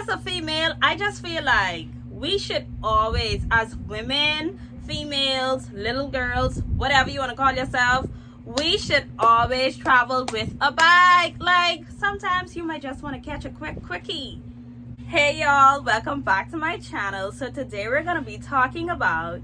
as a female, I just feel like we should always, as women, females, little girls, whatever you want to call yourself, we should always travel with a bag. Like, sometimes you might just want to catch a quickie. Hey y'all, welcome back to my channel. So today we're going to be talking about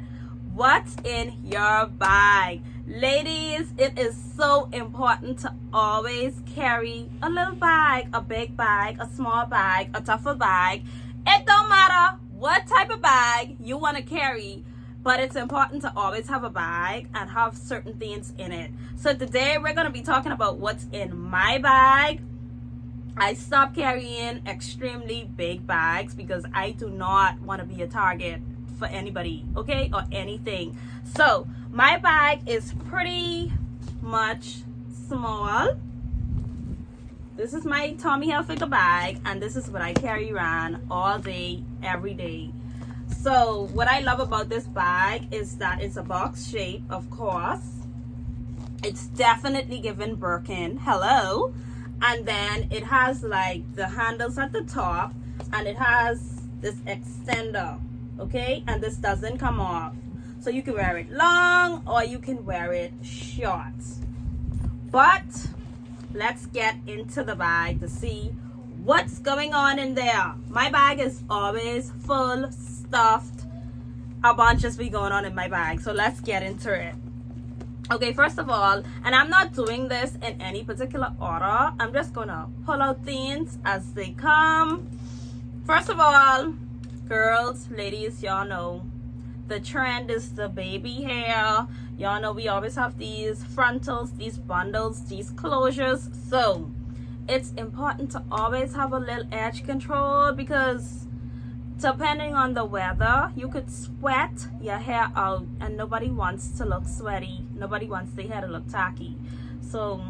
what's in your bag. Ladies, it is so important to always carry a little bag, a big bag, a small bag, a tougher bag. It don't matter what type of bag you want to carry, but it's important to always have a bag and have certain things in it. So today we're going to be talking about what's in my bag. I stopped carrying extremely big bags because I do not want to be a target for anybody, okay, or anything. So my bag is pretty much small. This is my Tommy Hilfiger bag, and this is what I carry around all day, every day. So what I love about this bag is that it's a box shape, of course. It's definitely given Birkin, hello. And then it has like the handles at the top, and it has this extender, okay, and this doesn't come off, so you can wear it long or you can wear it short. But let's get into the bag to see what's going on in there. My bag is always full, stuffed. A bunch just be going on in my bag, so let's get into it. Okay, first of all, and I'm not doing this in any particular order, I'm just gonna pull out things as they come. First of all, girls, ladies, y'all know the trend is the baby hair. Y'all know we always have these frontals, these bundles, these closures. So it's important to always have a little edge control, because depending on the weather, you could sweat your hair out, and nobody wants to look sweaty. Nobody wants their hair to look tacky. So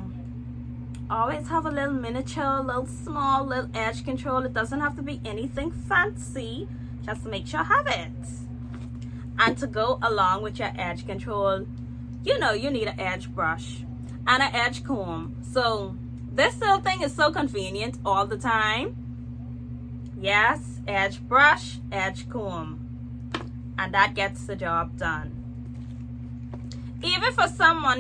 always have a little miniature, little small, little edge control. It doesn't have to be anything fancy, just make sure you have it. And to go along with your edge control, you know, you need an edge brush and an edge comb. So this little thing is so convenient all the time. Yes, edge brush, edge comb, and that gets the job done. Even for someone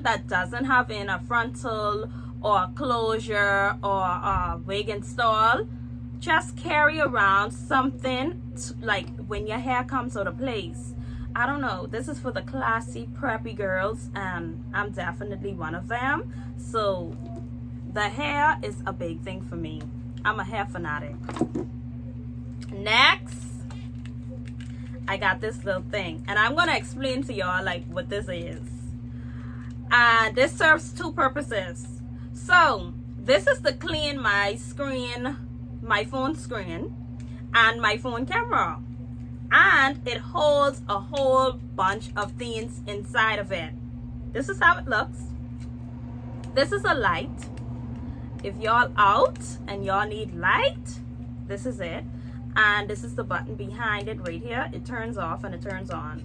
that doesn't have in a frontal or a closure or a wig install, just carry around something like when your hair comes out of place. I don't know, this is for the classy preppy girls, and I'm definitely one of them. So the hair is a big thing for me. I'm a hair fanatic. Next, I got this little thing, and I'm gonna explain to y'all like what this is. And this serves two purposes. So this is to clean my screen, my phone screen, and my phone camera, and it holds a whole bunch of things inside of it. This is how it looks. This is a light. If y'all out and y'all need light, this is it. And this is the button behind it right here. It turns off and it turns on.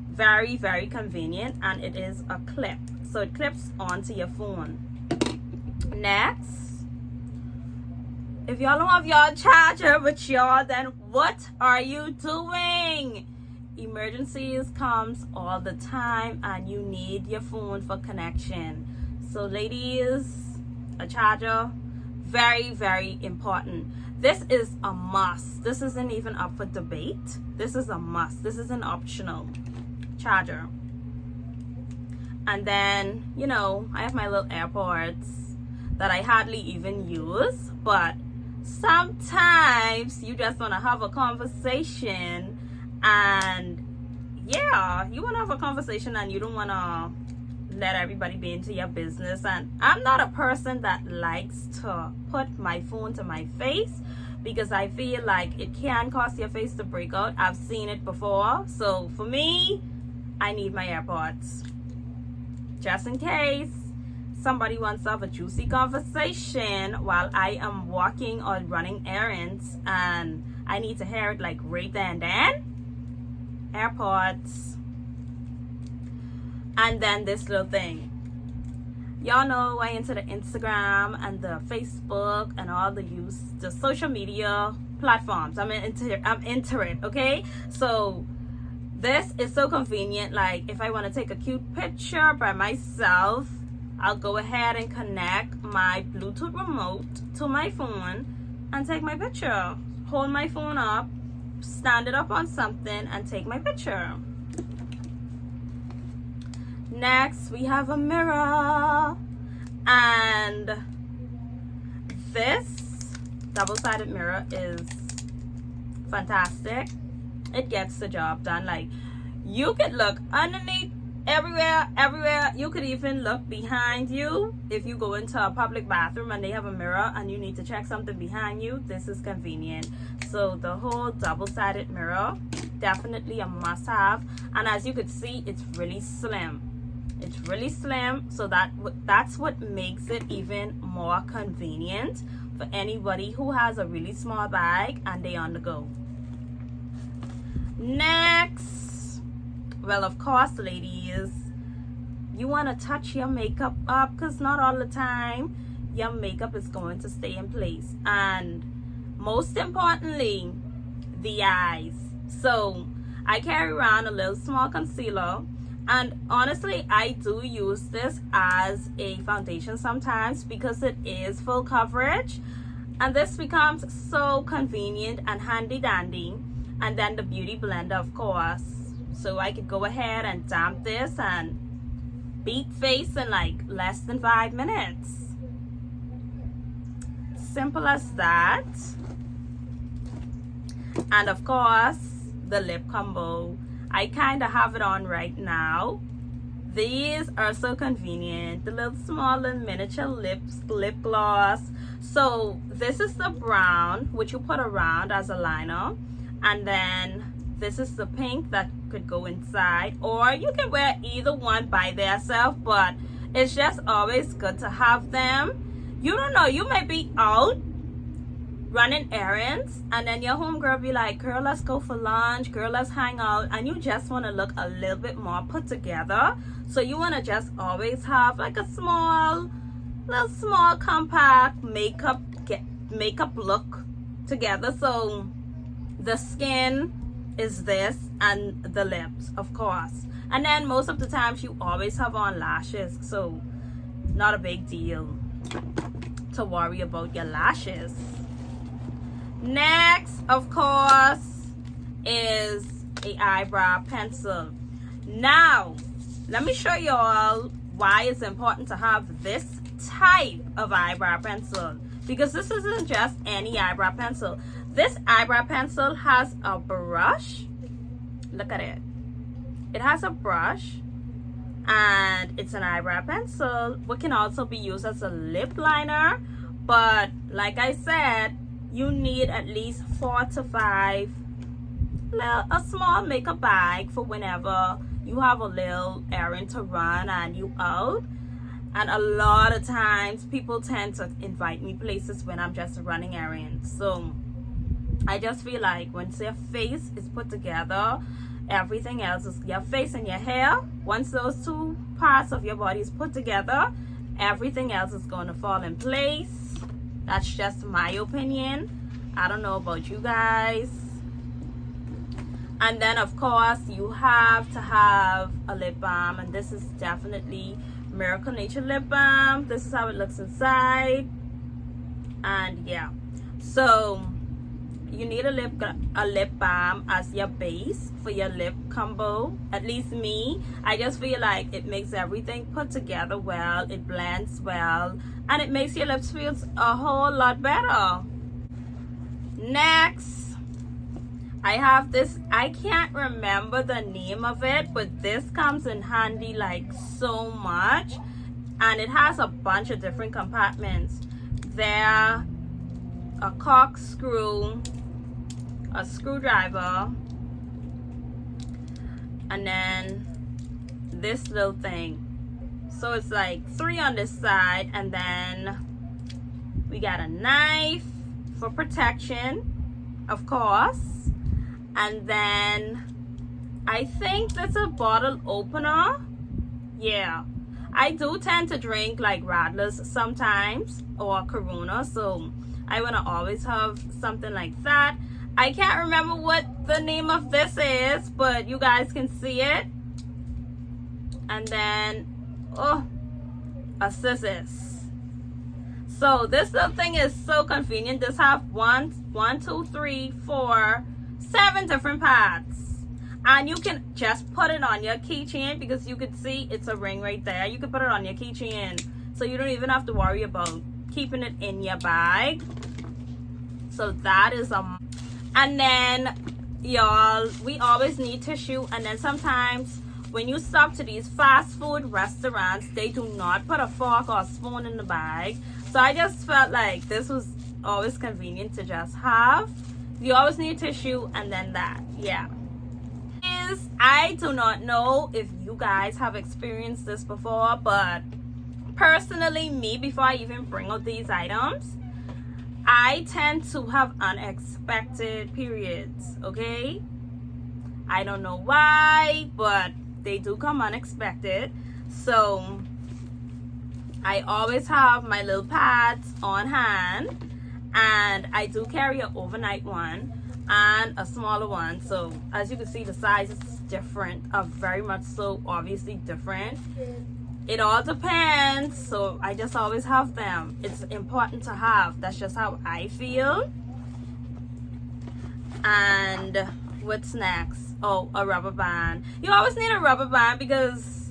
Very, very convenient, and it is a clip, so it clips onto your phone. Next, if y'all don't have y'all charger with y'all, then what are you doing? Emergencies comes all the time, and you need your phone for connection. So ladies, a charger, very, very important. This is a must. This isn't even up for debate. This is a must. This is an optional charger. And then, you know, I have my little AirPods that I hardly even use, but sometimes you just want to have a conversation, and yeah, you want to have a conversation and you don't want to let everybody be into your business. And I'm not a person that likes to put my phone to my face, because I feel like it can cause your face to break out. I've seen it before. So for me, I need my AirPods just in case somebody wants to have a juicy conversation while I am walking or running errands, and I need to hear it like right there and then. AirPods. And then this little thing. Y'all know I into the Instagram and the Facebook and all the social media platforms. I'm into it, okay? So this is so convenient. Like if I want to take a cute picture by myself, I'll go ahead and connect my Bluetooth remote to my phone and take my picture. Hold my phone up, stand it up on something, and take my picture. Next, we have a mirror. And this double-sided mirror is fantastic. It gets the job done. Like, you could look underneath, everywhere. You could even look behind you. If you go into a public bathroom and they have a mirror and you need to check something behind you, this is convenient. So the whole double-sided mirror, definitely a must-have. And as you could see, it's really slim. It's really slim, so that's what makes it even more convenient for anybody who has a really small bag and they on the go. Next, well, of course, ladies, you want to touch your makeup up, because not all the time your makeup is going to stay in place. And most importantly, the eyes. So I carry around a little small concealer, and honestly I do use this as a foundation sometimes because it is full coverage, and this becomes so convenient and handy dandy. And then the beauty blender, of course, so I could go ahead and damp this and beat face in like less than 5 minutes. Simple as that. And of course, the lip combo. I kind of have it on right now. These are so convenient. The little small little miniature lip gloss. So this is the brown, which you put around as a liner. And then this is the pink that could go inside. Or you can wear either one by themselves, but it's just always good to have them. You don't know, you may be out running errands and then your homegirl be like, girl, let's go for lunch, girl, let's hang out, and you just want to look a little bit more put together. So you want to just always have like a small compact makeup look together. So the skin is this, and the lips, of course, and then most of the times you always have on lashes, so not a big deal to worry about your lashes. Next, of course, is a eyebrow pencil. Now let me show you all why it's important to have this type of eyebrow pencil, because this isn't just any eyebrow pencil. This eyebrow pencil has a brush. Look at it. It has a brush, and it's an eyebrow pencil, which can also be used as a lip liner. But like I said, you need at least 4 to 5, a small makeup bag for whenever you have a little errand to run and you out. And a lot of times people tend to invite me places when I'm just running errands. So I just feel like once your face is put together, everything else is your face and your hair. Once those two parts of your body is put together, everything else is going to fall in place. That's just my opinion. I don't know about you guys. And then of course you have to have a lip balm, and this is definitely Miracle Nature lip balm. This is how it looks inside. And yeah, so you need a lip balm as your base for your lip combo. At least me, I just feel like it makes everything put together well, it blends well, and it makes your lips feel a whole lot better. Next, I have this, I can't remember the name of it, but this comes in handy like so much, and it has a bunch of different compartments. There, a corkscrew, a screwdriver, and then this little thing. So it's like 3 on this side, and then we got a knife for protection, of course, and then I think that's a bottle opener. Yeah, I do tend to drink like Radlers sometimes or Corona, so I want to always have something like that. I can't remember what the name of this is, but you guys can see it. And then, oh, a scissors. So this little thing is so convenient. This have 7 different parts. And you can just put it on your keychain because you can see it's a ring right there. You can put it on your keychain, so you don't even have to worry about keeping it in your bag. So that is and then y'all, we always need tissue. And then sometimes when you stop to these fast food restaurants, they do not put a fork or a spoon in the bag. So I just felt like this was always convenient to just have. You always need tissue, and then that, yeah. I do not know if you guys have experienced this before, but personally, me, before I even bring out these items, I tend to have unexpected periods, okay? I don't know why, but they do come unexpected. So I always have my little pads on hand, and I do carry an overnight one and a smaller one. So as you can see, the sizes different, are very much so obviously different. It all depends, so I just always have them. It's important to have. That's just how I feel. And what's next? Oh, a rubber band. You always need a rubber band because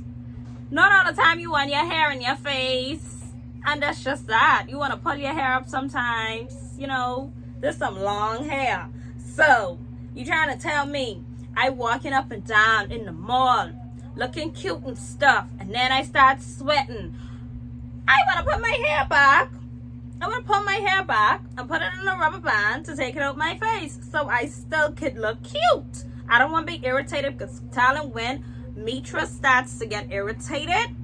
not all the time you want your hair in your face, and that's just that. You want to pull your hair up sometimes, you know. There's some long hair. So, you trying to tell me I walking up and down in the mall looking cute and stuff, and then I start sweating. I want to put my hair back. I want to pull my hair back and put it in a rubber band to take it out my face so I still could look cute. I don't want to be irritated because telling when Mitra starts to get irritated,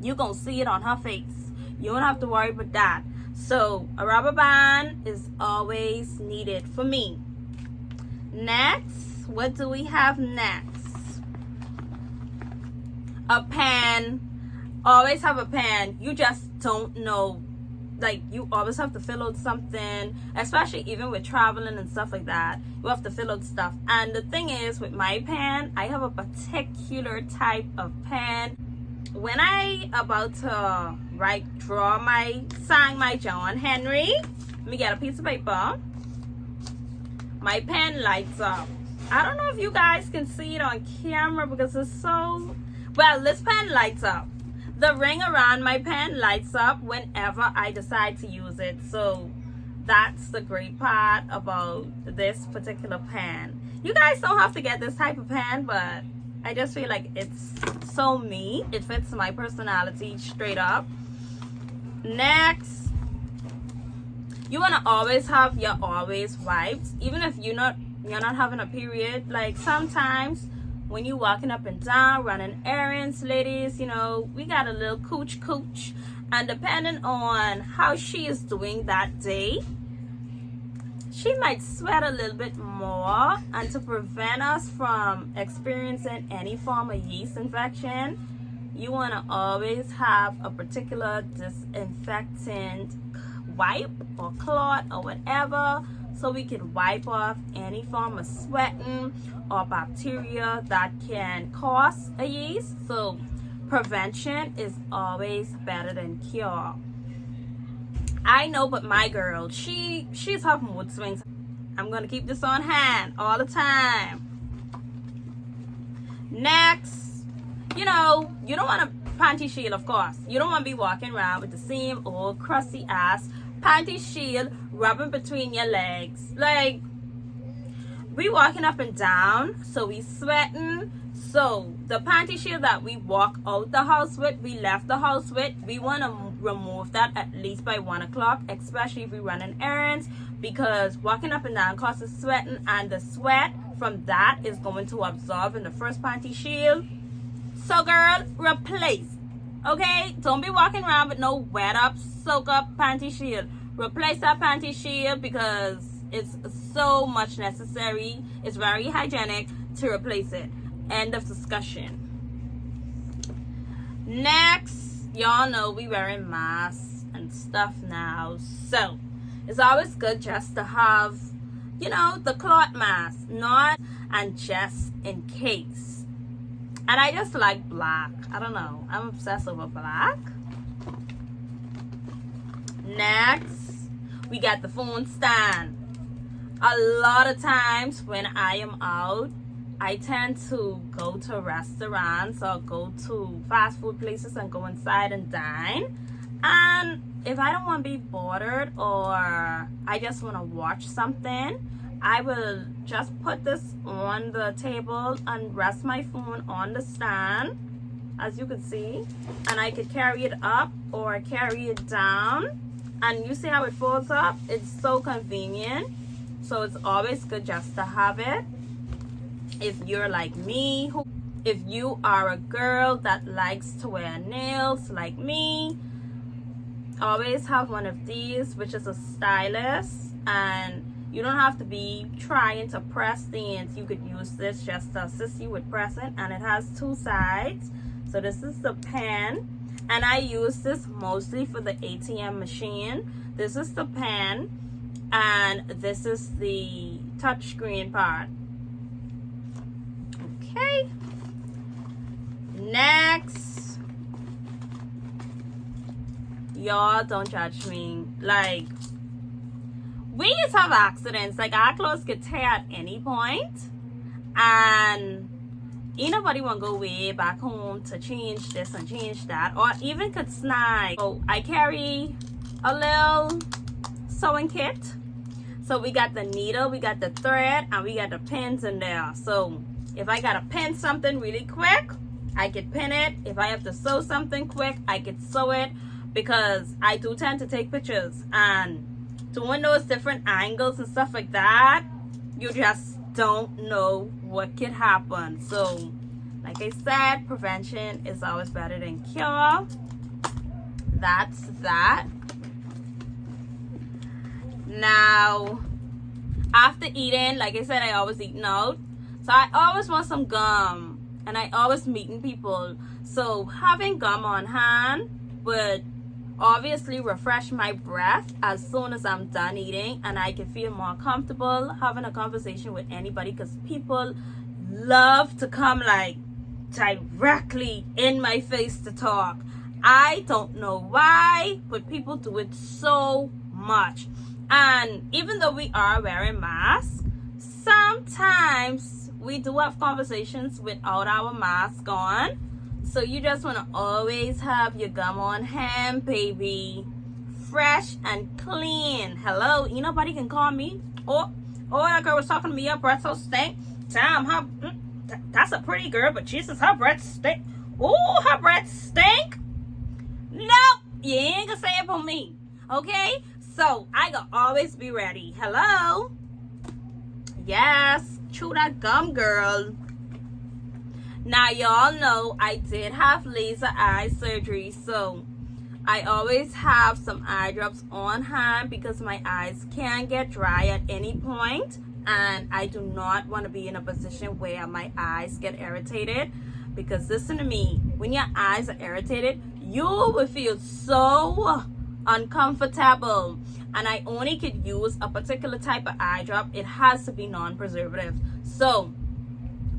you're going to see it on her face. You don't have to worry about that. So a rubber band is always needed for me. Next, what do we have next? A pen. Always have a pen. You just don't know. Like, you always have to fill out something, especially even with traveling and stuff like that. You have to fill out stuff. And the thing is, with my pen, I have a particular type of pen. When I about to sign my John Henry, let me get a piece of paper. My pen lights up. I don't know if you guys can see it on camera because it's so, well, this pen lights up. The ring around my pen lights up whenever I decide to use it. So that's the great part about this particular pen. You guys don't have to get this type of pen, but I just feel like it's so me. It fits my personality straight up. Next, you want to always have your always wipes, even if you're not having a period. Like sometimes when you walking up and down running errands, ladies, you know, we got a little cooch, and depending on how she is doing that day, she might sweat a little bit more. And to prevent us from experiencing any form of yeast infection, you want to always have a particular disinfectant wipe or cloth or whatever, so we can wipe off any form of sweating or bacteria that can cause a yeast. So prevention is always better than cure. I know, but my girl, she's having mood swings. I'm gonna keep this on hand all the time. Next, you know, you don't want a Panty Shield, of course. You don't want to be walking around with the same old crusty ass Panty Shield rubbing between your legs. Like, we walking up and down, so we sweating. So the Panty Shield that we walk out the house with, we left the house with, we want to remove that at least by 1 o'clock, especially if we running errands, because walking up and down causes sweating, and the sweat from that is going to absorb in the first Panty Shield. So girl, replace. Okay, don't be walking around with no wet up, soak up Panty Shield. Replace that Panty Shield because it's so much necessary. It's very hygienic to replace it. End of discussion. Next, y'all know we wearing masks and stuff now, so it's always good just to have, you know, the cloth mask, not and just in case. And I just like black. I don't know, I'm obsessed over black. Next, we got the phone stand. A lot of times when I am out, I tend to go to restaurants or go to fast food places and go inside and dine. And if I don't want to be bothered or I just want to watch something, I will just put this on the table and rest my phone on the stand, as you can see. And I could carry it up or carry it down. And you see how it folds up? It's so convenient. So it's always good just to have it. If you're like me, if you are a girl that likes to wear nails like me, always have one of these, which is a Stylist. And you don't have to be trying to press things. You could use this just to assist you with pressing. And it has two sides. So this is the pen. And I use this mostly for the ATM machine. This is the pen. And this is the touchscreen part. Okay. Next. Y'all don't judge me. Like, we used to have accidents. Like, our clothes could tear at any point. And ain't nobody want to go way back home to change this and change that. Or even could snag. So I carry a little sewing kit. So we got the needle, we got the thread, and we got the pins in there. So if I gotta pin something really quick, I could pin it. If I have to sew something quick, I could sew it, because I do tend to take pictures, and doing those different angles and stuff like that, you just don't know what could happen. So like I said, prevention is always better than cure. That's that. Now, after eating, like I said, I always eat out. So I always want some gum. And I always meeting people. So having gum on hand would obviously refresh my breath as soon as I'm done eating. And I can feel more comfortable having a conversation with anybody. Because people love to come like directly in my face to talk. I don't know why, but people do it so much. And even though we are wearing masks, sometimes we do have conversations without our mask on. So you just want to always have your gum on hand, baby. Fresh and clean. Hello, ain't nobody can call me. Oh, that girl was talking to me, her breath so stink. Damn, that's a pretty girl, but Jesus, her breath stink. Oh, her breath stink. Nope, you ain't gonna say it for me. Okay? So I gotta always be ready. Hello? Yes, chew that gum, girl. Now y'all know I did have laser eye surgery, so I always have some eye drops on hand because my eyes can get dry at any point, and I do not want to be in a position where my eyes get irritated. Because listen to me, when your eyes are irritated, you will feel so uncomfortable. And I only could use a particular type of eye drop. It has to be non-preservative. So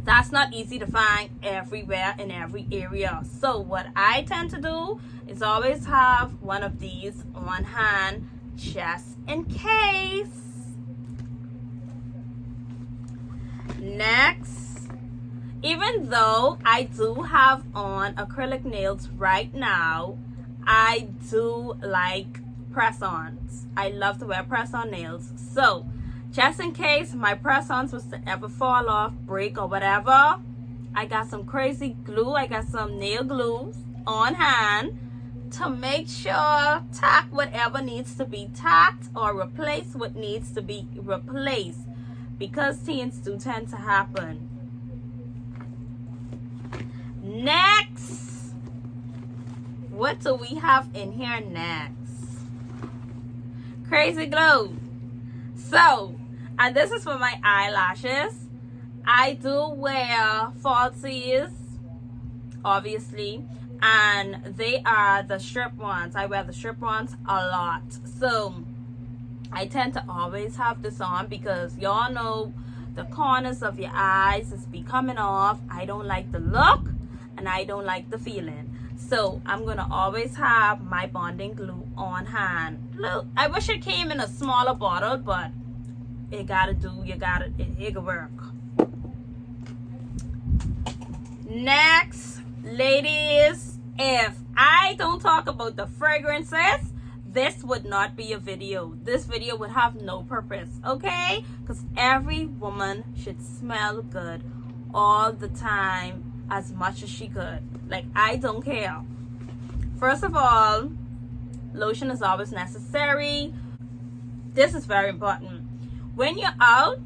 that's not easy to find everywhere in every area. So what I tend to do is always have one of these on hand just in case. Next, even though I do have on acrylic nails right now, I do like press-ons. I love to wear press-on nails. So just in case my press-ons was to ever fall off, break, or whatever, I got some crazy glue. I got some nail glue on hand to make sure tack whatever needs to be tacked or replace what needs to be replaced, because things do tend to happen. Next, what do we have in here next? Crazy glue. So, and this is for my eyelashes. I do wear falsies, obviously, and they are the strip ones. I wear the strip ones a lot, so I tend to always have this on because y'all know the corners of your eyes is be coming off. I don't like the look and I don't like the feeling, so I'm gonna always have my bonding glue on hand. Look, I wish it came in a smaller bottle, but it gotta do, it can work. Next, ladies, if I don't talk about the fragrances, this would not be a video. This video would have no purpose, okay? Because every woman should smell good all the time as much as she could. Like, I don't care. First of all, lotion is always necessary. This is very important. When you're out,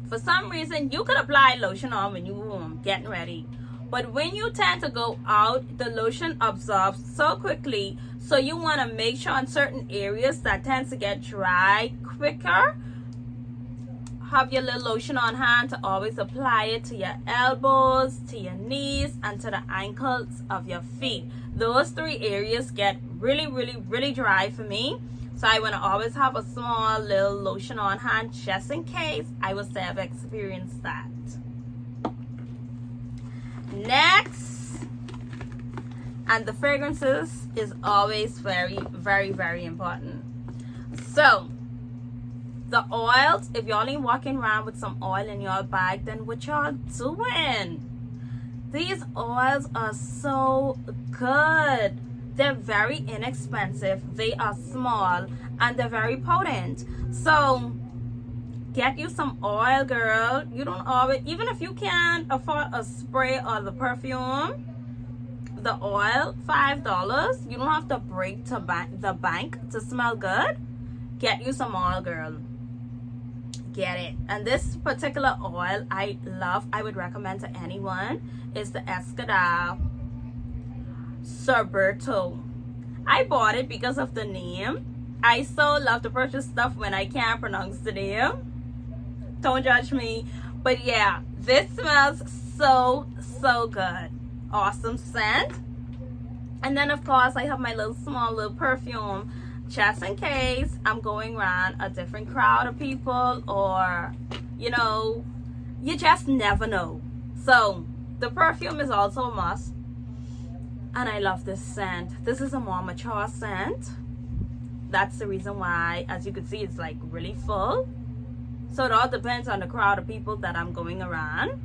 for some reason, you could apply lotion on when you're getting ready. But when you tend to go out, the lotion absorbs so quickly. So you want to make sure in certain areas that tends to get dry quicker, have your little lotion on hand to always apply it to your elbows, to your knees, and to the ankles of your feet. Those three areas get really, really, really dry for me. So I want to always have a small little lotion on hand just in case. I will say I've experienced that. Next, and the fragrances is always very, very, very important. So the oils, if y'all ain't walking around with some oil in your bag, then what y'all doing? These oils are so good. They're very inexpensive, they are small, and they're very potent. So get you some oil, girl. You don't always, even if you can't afford a spray or the perfume, the oil, $5. You don't have to break to the bank to smell good. Get you some oil, girl. Get it. And this particular oil I love, I would recommend to anyone, is the Escada Sorberto. I bought it because of the name. I so love to purchase stuff when I can't pronounce the name. Don't judge me. But yeah, this smells so, so good. Awesome scent. And then of course I have my small little perfume just in case I'm going around a different crowd of people, or you know, you just never know. So the perfume is also a must. And I love this scent. This is a more mature scent. That's the reason why, as you can see, it's like really full. So it all depends on the crowd of people that I'm going around.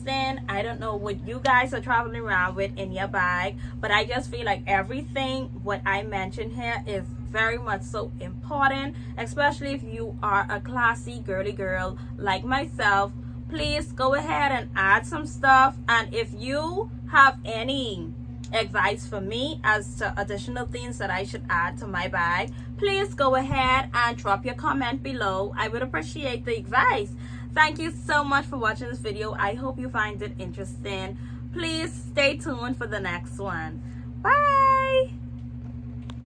Then I don't know what you guys are traveling around with in your bag, but I just feel like everything what I mentioned here is very much so important, especially if you are a classy girly girl like myself. Please go ahead and add some stuff, and if you have any advice for me as to additional things that I should add to my bag, please go ahead and drop your comment below. I would appreciate the advice. Thank you so much for watching this video. I hope you find it interesting. Please stay tuned for the next one. Bye.